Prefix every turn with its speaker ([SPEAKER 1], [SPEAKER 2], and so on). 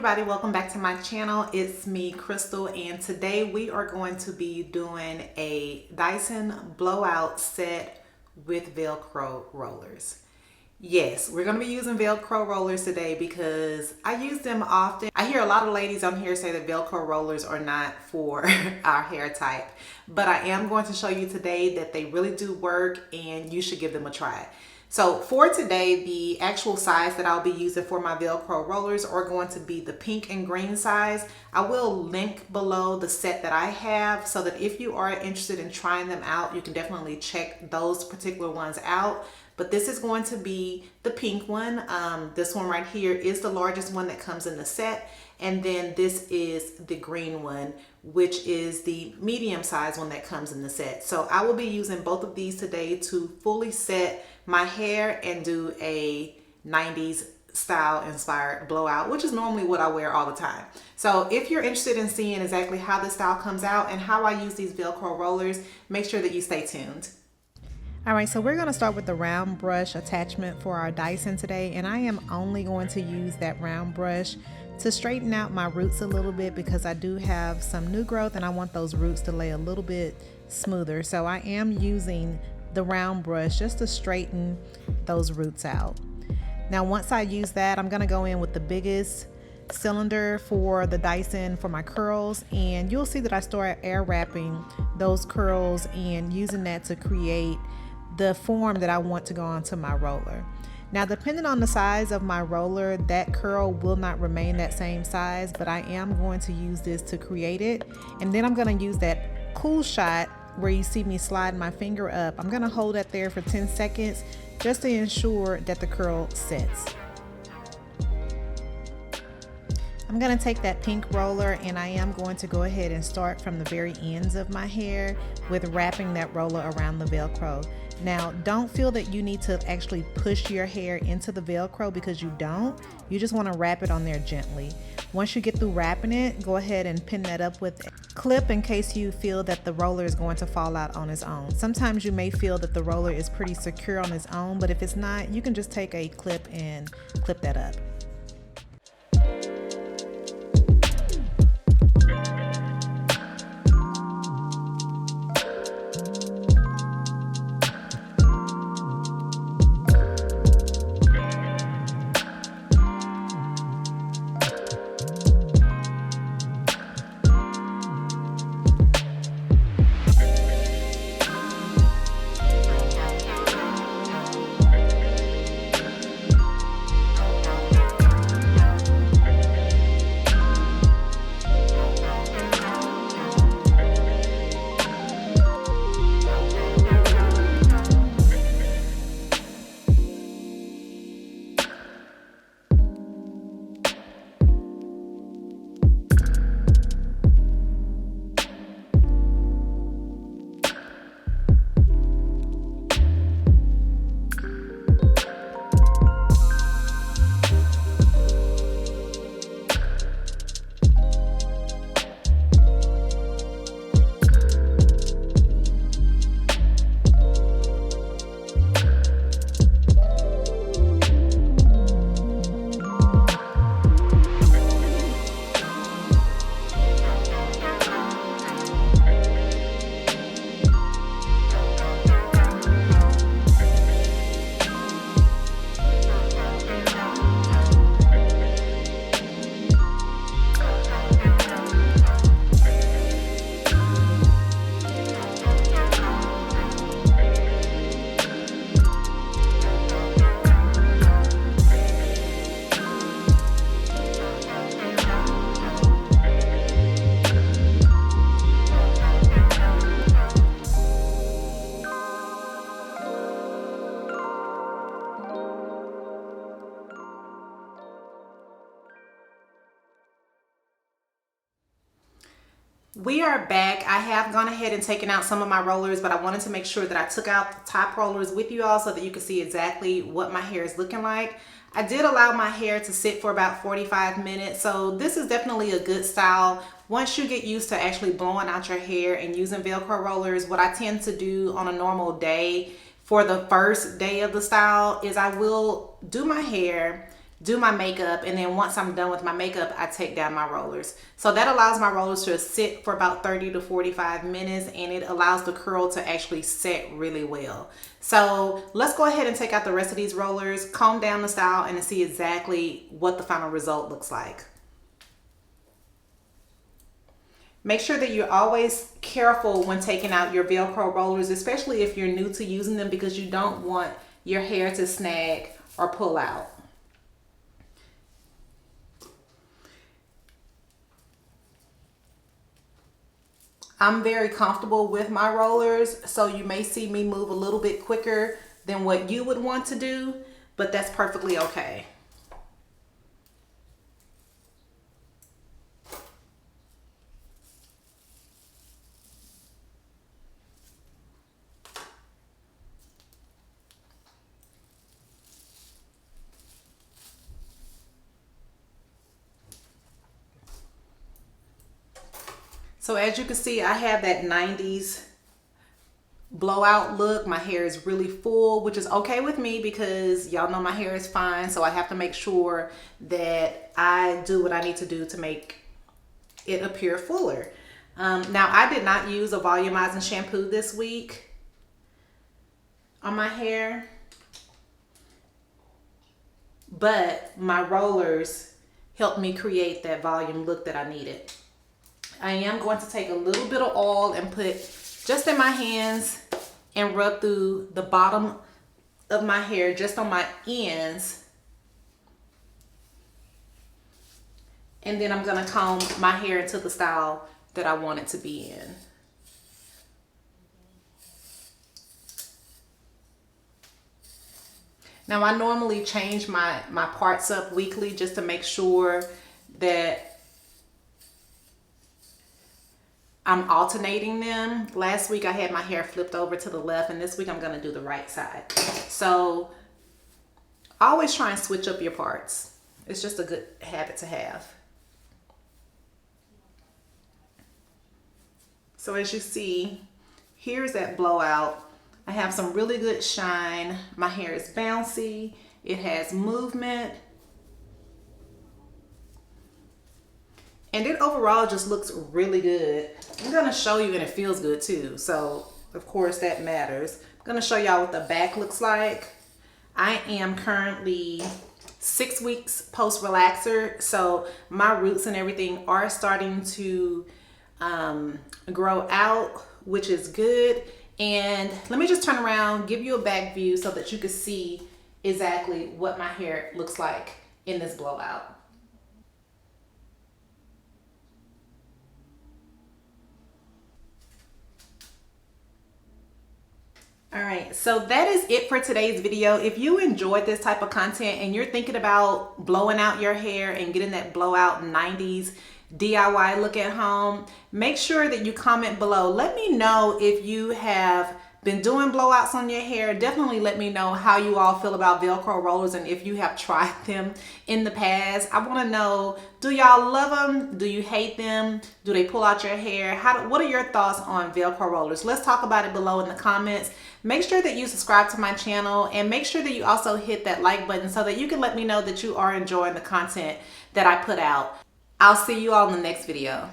[SPEAKER 1] everybody, welcome back to my channel. It's me, Crystal, and today we are going to be doing a Dyson blowout set with Velcro rollers. Yes, we're going to be using Velcro rollers today because I use them often. I hear a lot of ladies on here say that Velcro rollers are not for our hair type, but I am going to show you today that they really do work and you should give them a try. So for today, the actual size that I'll be using for my Velcro rollers are going to be the pink and green size. I will link below the set that I have so that if you are interested in trying them out, you can definitely check those particular ones out. But this is going to be the pink one. This one right here is the largest one that comes in the set. And then this is the green one, which is the medium size one that comes in the set. So I will be using both of these today to fully set my hair and do a 90s style inspired blowout, which is normally what I wear all the time. So if you're interested in seeing exactly how this style comes out and how I use these Velcro rollers, make sure that you stay tuned. All right, so we're going to start with the round brush attachment for our Dyson today, and I am only going to use that round brush to straighten out my roots a little bit because I do have some new growth and I want those roots to lay a little bit smoother. So I am using the round brush just to straighten those roots out. Now once I use that, I'm going to go in with the biggest cylinder for the Dyson for my curls, and you'll see that I start air wrapping those curls and using that to create the form that I want to go onto my roller. Now depending on the size of my roller, that curl will not remain that same size, but I am going to use this to create it. And then I'm going to use that cool shot where you see me slide my finger up. I'm going to hold that there for 10 seconds just to ensure that the curl sets. I'm going to take that pink roller and I am going to go ahead and start from the very ends of my hair with wrapping that roller around the Velcro. Now don't feel that you need to actually push your hair into the Velcro because you don't. You just want to wrap it on there gently. Once you get through wrapping it, go ahead and pin that up with a clip in case you feel that the roller is going to fall out on its own. Sometimes you may feel that the roller is pretty secure on its own, but if it's not, you can just take a clip and clip that up. We are back. I have gone ahead and taken out some of my rollers, but I wanted to make sure that I took out the top rollers with you all so that you can see exactly what my hair is looking like. I did allow my hair to sit for about 45 minutes, so this is definitely a good style. Once you get used to actually blowing out your hair and using Velcro rollers, what I tend to do on a normal day for the first day of the style is I will do my hair, do my makeup, and then once I'm done with my makeup, I take down my rollers. So that allows my rollers to sit for about 30 to 45 minutes, and it allows the curl to actually set really well. So let's go ahead and take out the rest of these rollers, comb down the style, and see exactly what the final result looks like. Make sure that you're always careful when taking out your Velcro rollers, especially if you're new to using them, because you don't want your hair to snag or pull out. I'm very comfortable with my rollers, so you may see me move a little bit quicker than what you would want to do, but that's perfectly okay. So as you can see, I have that 90s blowout look. My hair is really full, which is okay with me because y'all know my hair is fine. So I have to make sure that I do what I need to do to make it appear fuller. Now I did not use a volumizing shampoo this week on my hair, but my rollers helped me create that volume look that I needed. I am going to take a little bit of oil and put just in my hands and rub through the bottom of my hair, just on my ends. And then I'm gonna comb my hair into the style that I want it to be in. Now I normally change my parts up weekly just to make sure that I'm alternating them. Last week I had my hair flipped over to the left, and this week I'm gonna do the right side. So always try and switch up your parts. It's just a good habit to have. So as you see, here's that blowout. I have some really good shine. My hair is bouncy. It has movement. And it overall just looks really good. I'm gonna show you, and it feels good too. So of course that matters. I'm gonna show y'all what the back looks like. I am currently 6 weeks post relaxer. So my roots and everything are starting to grow out, which is good. And let me just turn around, give you a back view so that you can see exactly what my hair looks like in this blowout. All right, so that is it for today's video. If you enjoyed this type of content and you're thinking about blowing out your hair and getting that blowout 90s DIY look at home, make sure that you comment below. Let me know if you have been doing blowouts on your hair. Definitely let me know how you all feel about Velcro rollers and if you have tried them in the past. I want to know, do y'all love them? Do you hate them? Do they pull out your hair? What are your thoughts on Velcro rollers? Let's talk about it below in the comments. Make sure that you subscribe to my channel and make sure that you also hit that like button so that you can let me know that you are enjoying the content that I put out. I'll see you all in the next video.